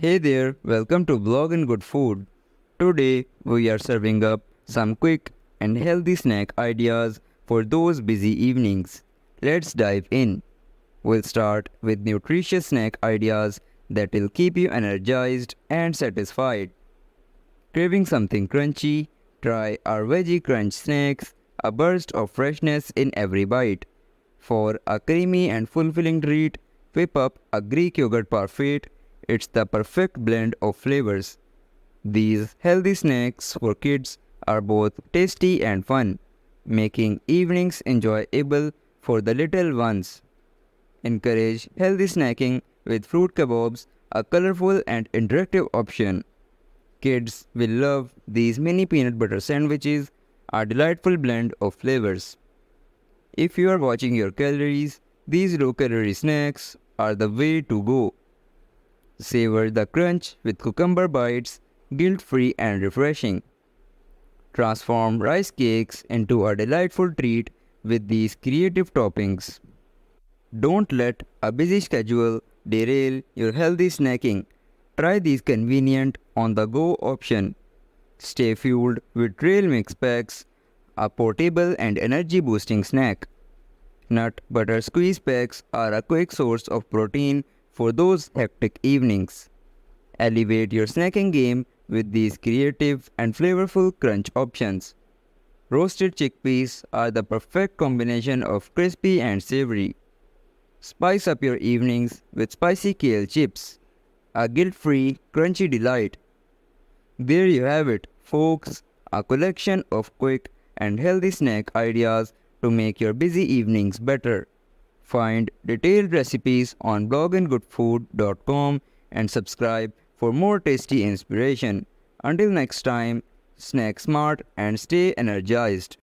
Hey there, welcome to Vlog and Good Food. Today we are serving up some quick and healthy snack ideas for those busy evenings. Let's dive in. We'll start with nutritious snack ideas that will keep you energized and satisfied. Craving something crunchy? Try our Veggie Crunch snacks, a burst of freshness in every bite. For a creamy and fulfilling treat, whip up a Greek yogurt parfait. It's the perfect blend of flavors. These healthy snacks for kids are both tasty and fun, making evenings enjoyable for the little ones. Encourage healthy snacking with fruit kebabs, a colorful and interactive option. Kids will love these mini peanut butter sandwiches, a delightful blend of flavors. If you are watching your calories, these low calorie snacks are the way to go. Savor the crunch with cucumber bites, guilt-free and refreshing. Transform rice cakes into a delightful treat with these creative toppings. Don't let a busy schedule derail your healthy snacking. Try these convenient on-the-go option. Stay fueled with trail mix packs, a portable and energy-boosting snack. Nut butter squeeze packs are a quick source of protein for those hectic evenings. Elevate your snacking game with these creative and flavorful crunch options. Roasted chickpeas are the perfect combination of crispy and savory. Spice up your evenings with spicy kale chips, a guilt-free, crunchy delight. There you have it, folks, a collection of quick and healthy snack ideas to make your busy evenings better. Find detailed recipes on blogandgoodfood.com and subscribe for more tasty inspiration. Until next time, snack smart and stay energized.